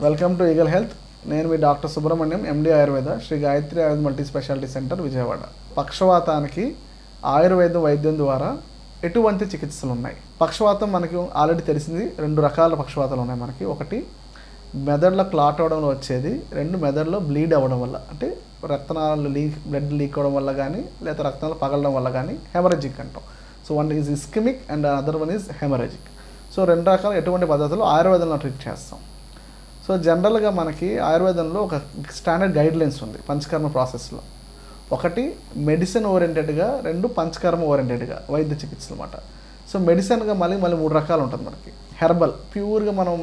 Welcome to Eagle Health. నేను మీ doctor Subrahmanyam, MD Ayurveda, Shri Gayatri Ayurveda multi speciality centre, Vijayawada. పక్షవాతానికి ఆయుర్వేద వైద్యం ద్వారా ఎటువంటి చికిత్సలు ఉన్నాయి? పక్షవాతం మనకి ఆల్రెడీ తెలిసింది, 2 రకాల పక్షవాతాలు ఉన్నాయి మనకి. ఒకటి మెదడులో క్లాట్ అవ్వడంలో వచ్చేది, 2 మెదడులో బ్లీడ్ అవ్వడం వల్ల, అంటే రక్తనాళాలు బ్లడ్ లీక్ అవ్వడం వల్ల కానీ, లేదా రక్తనాలు పగలడం వల్ల కానీ హెమరేజిక్ అంటాం. So one is ischaemic and other one is haemorrhagic. So 2 రకాల ఎటువంటి పద్ధతులు ఆయుర్వేదంలో ట్రీట్ చేస్తాం. సో జనరల్గా మనకి ఆయుర్వేదంలో ఒక స్టాండర్డ్ గైడ్ లైన్స్ ఉంది పంచకర్మ ప్రాసెస్లో. ఒకటి మెడిసిన్ ఓరియంటెడ్గా, 2 పంచకర్మ ఓరియంటెడ్గా వైద్య చికిత్స అనమాట. సో మెడిసిన్గా మళ్ళీ 3 రకాలు ఉంటుంది మనకి. హెర్బల్, ప్యూర్గా మనం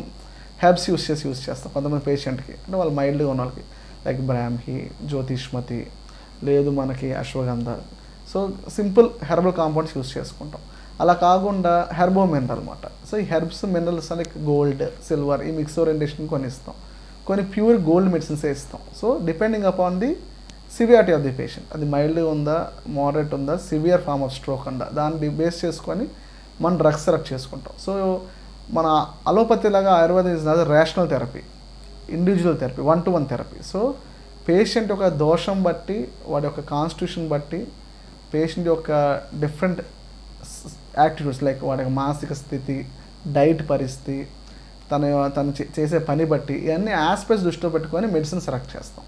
హెర్బ్స్ యూజ్ చేస్తాం కొంతమంది పేషెంట్కి, అంటే వాళ్ళు మైల్డ్గా ఉన్న వాళ్ళకి, లైక్ బ్రాహ్మి, జ్యోతిష్మతి, లేదు మనకి ashwagandha. So simple herbal compounds use చేసుకుంటాం. అలా కాకుండా హెర్బో మినరల్ అనమాట. సో ఈ herbs minerals like gold, silver, ఈ మిక్స్ ఓరియంటేషన్ కొన్ని ఇస్తాం, కొన్ని ప్యూర్ గోల్డ్ మెడిసిన్సే ఇస్తాం. So depending upon the severity of the patient, అది మైల్డ్ ఉందా, మోడరేట్ ఉందా, సివియర్ ఫామ్ ఆఫ్ స్ట్రోక్ ఉందా, దాన్ని బేస్ చేసుకొని మనం డ్రగ్స్ సెలెక్ట్ చేసుకుంటాం. సో మన అలోపతి లాగా ఆయుర్వేదం is not rational therapy, individual therapy, 1-to-1 therapy. So patient యొక్క దోషం బట్టి, వాడి యొక్క కాన్స్టిట్యూషన్ బట్టి, పేషెంట్ యొక్క డిఫరెంట్ యాక్టిట్యూడ్స్ లైక్ వాడి యొక్క మానసిక స్థితి, డైట్ పరిస్థితి, తను చేసే పని బట్టి, ఇవన్నీ ఆస్పెక్ట్స్ దృష్టిలో పెట్టుకొని మెడిసిన్ సెలెక్ట్ చేస్తాం.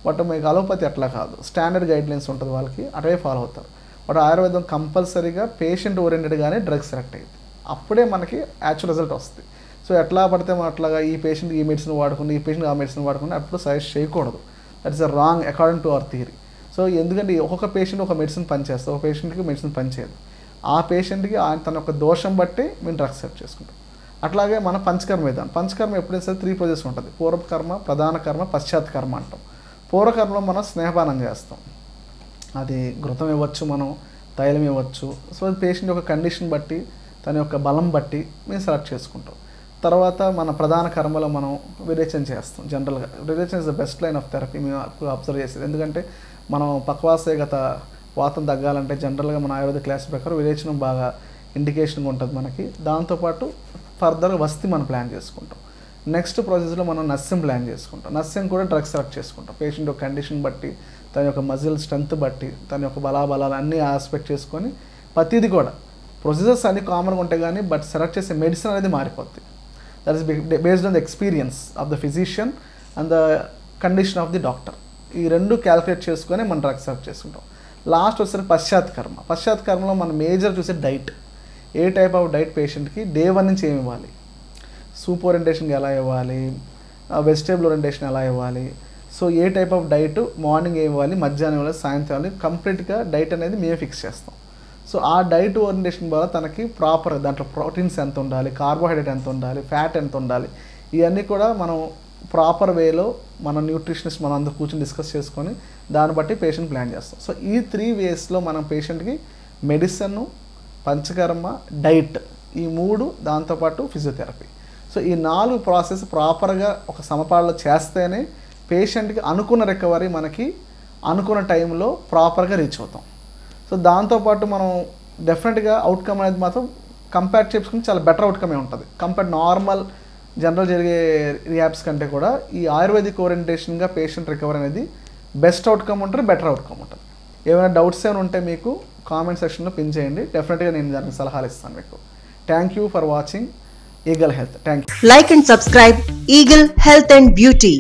బట్ మీకు అలోపతి అట్లా కాదు, స్టాండర్డ్ గైడ్ లైన్స్ ఉంటుంది వాళ్ళకి, అటువే ఫాలో అవుతారు. బట్ ఆయుర్వేదం కంపల్సరీగా పేషెంట్ ఓరియంటెడ్గానే డ్రగ్ సెలెక్ట్ అయ్యింది, అప్పుడే మనకి యాక్చువల్ రిజల్ట్ వస్తుంది. సో ఎట్లా పడితే మనం అట్లాగా ఈ పేషెంట్ ఈ మెడిసిన్ వాడుకుని, ఈ పేషెంట్ ఆ మెడిసిన్ వాడుకుని అప్పుడు సజెస్ట్ చేయకూడదు. That is a wrong according to our theory. So ఎందుకంటే ఒక్కొక్క పేషెంట్ ఒక మెడిసిన్ పనిచేస్తుంది, ఒక పేషెంట్కి మెడిసిన్ పనిచేయదు. ఆ పేషెంట్కి తన యొక్క దోషం బట్టి మేము డ్రగ్స్ సెలెక్ట్ చేసుకుంటాం. అట్లాగే మన పంచకర్మ విధానం, పంచకర్మ ఎప్పుడైనా సరే 3 ప్రాసెస్ ఉంటుంది. పూర్వకర్మ, ప్రధాన కర్మ, పశ్చాత్ కర్మ అంటాం. పూర్వకర్మలో మనం స్నేహపానం చేస్తాం, అది ఘృతం ఇవ్వచ్చు, మనం తైలం ఇవ్వచ్చు. సో పేషెంట్ యొక్క కండిషన్ బట్టి, తన యొక్క బలం బట్టి మేము సెలెక్ట్ చేసుకుంటాం. తర్వాత మన ప్రధాన కర్మలో మనం విరేచన చేస్తాం. జనరల్గా విరేచన is the best line of therapy మేము అబ్జర్వ్ చేసేది. ఎందుకంటే మనం పక్వాసగత వాతం తగ్గాలంటే జనరల్గా మన ఆయుర్వేద క్లాస్ ప్రకారం విరేచనం బాగా ఇండికేషన్గా ఉంటుంది మనకి. దాంతోపాటు ఫర్దర్గా వస్తి మనం ప్లాన్ చేసుకుంటాం. నెక్స్ట్ ప్రాసెస్లో మనం నస్యం ప్లాన్ చేసుకుంటాం. నస్యం కూడా డ్రగ్ సెలెక్ట్ చేసుకుంటాం పేషెంట్ యొక్క కండిషన్ బట్టి, తన యొక్క మజిల్ స్ట్రెంత్ బట్టి, తన యొక్క బలాబలాలు అన్నీ ఆస్పెక్ట్ చేసుకొని ప్రతిదీ కూడా ప్రొసీజర్స్ అన్నీ కామన్గా ఉంటాయి కానీ బట్ సెలెక్ట్ చేసే మెడిసిన్ అనేది మారిపోద్ది. That is based on the experience of the physician and the condition of the doctor. ఈ 2 క్యాలిక్యులేట్ చేసుకొని మనం డ్రగ్ సెలెక్ట్ చేసుకుంటాం. లాస్ట్ వచ్చేసరికి పశ్చాత్ కర్మ. పశ్చాత్ కర్మలో మనం మేజర్ చూసే diet, A type of diet పేషెంట్కి డే 1 నుంచి ఏమి ఇవ్వాలి, సూప్ ఓరియంటేషన్కి ఎలా ఇవ్వాలి, వెజిటేబుల్ ఓరియంటేషన్ ఎలా ఇవ్వాలి, so A type of diet morning ఏమి ఇవ్వాలి, మధ్యాహ్నం ఇవ్వాలి, సాయంత్రం ఇవ్వాలి, కంప్లీట్గా డైట్ అనేది మేము ఫిక్స్ చేస్తాం. సో ఆ డైట్ ఓరియంటేషన్ వల్ల తనకి ప్రాపర్ దాంట్లో ప్రోటీన్స్ ఎంత ఉండాలి, కార్బోహైడ్రేట్ ఎంత ఉండాలి, ఫ్యాట్ ఎంత ఉండాలి, ఇవన్నీ కూడా మనం ప్రాపర్ వేలో మన న్యూట్రిషనిస్ట్ మనం అందరూ కూర్చొని డిస్కస్ చేసుకొని దాన్ని బట్టి పేషెంట్ ప్లాన్ చేస్తాం. సో ఈ 3 వేస్లో మనం పేషెంట్కి మెడిసిన్, పంచకర్మ, డైట్, ఈ 3, దాంతోపాటు ఫిజియోథెరపీ. సో ఈ 4 ప్రాసెస్ ప్రాపర్గా ఒక సమపాలలో చేస్తేనే పేషెంట్కి అనుకున్న రికవరీ మనకి అనుకున్న టైంలో ప్రాపర్గా రీచ్ అవుతాం. సో దాంతోపాటు మనం డెఫినెట్గా అవుట్కమ్ అనేది మాత్రం కంపేర్ చేసుకుని చాలా బెటర్ అవుట్కమే ఉంటుంది. కంపేర్ నార్మల్ జనరల్ జరిగే రిహాబ్స్ కంటే కూడా ఈ ఆయుర్వేదిక్ ఓరియంటేషన్గా పేషెంట్ రికవరీ అనేది బెస్ట్ అవుట్కమ్ ఉంటుంది, బెటర్ అవుట్కమ్ ఉంటుంది. ఏమైనా డౌట్స్ ఏమైనా ఉంటే మీకు కామెంట్ సెక్షన్లో పిన్ చేయండి, డెఫినెట్గా నేను దానికి సలహాలు ఇస్తాను మీకు. Thank you for watching eagle health. Thank you. Like and subscribe Eagle Health and Beauty.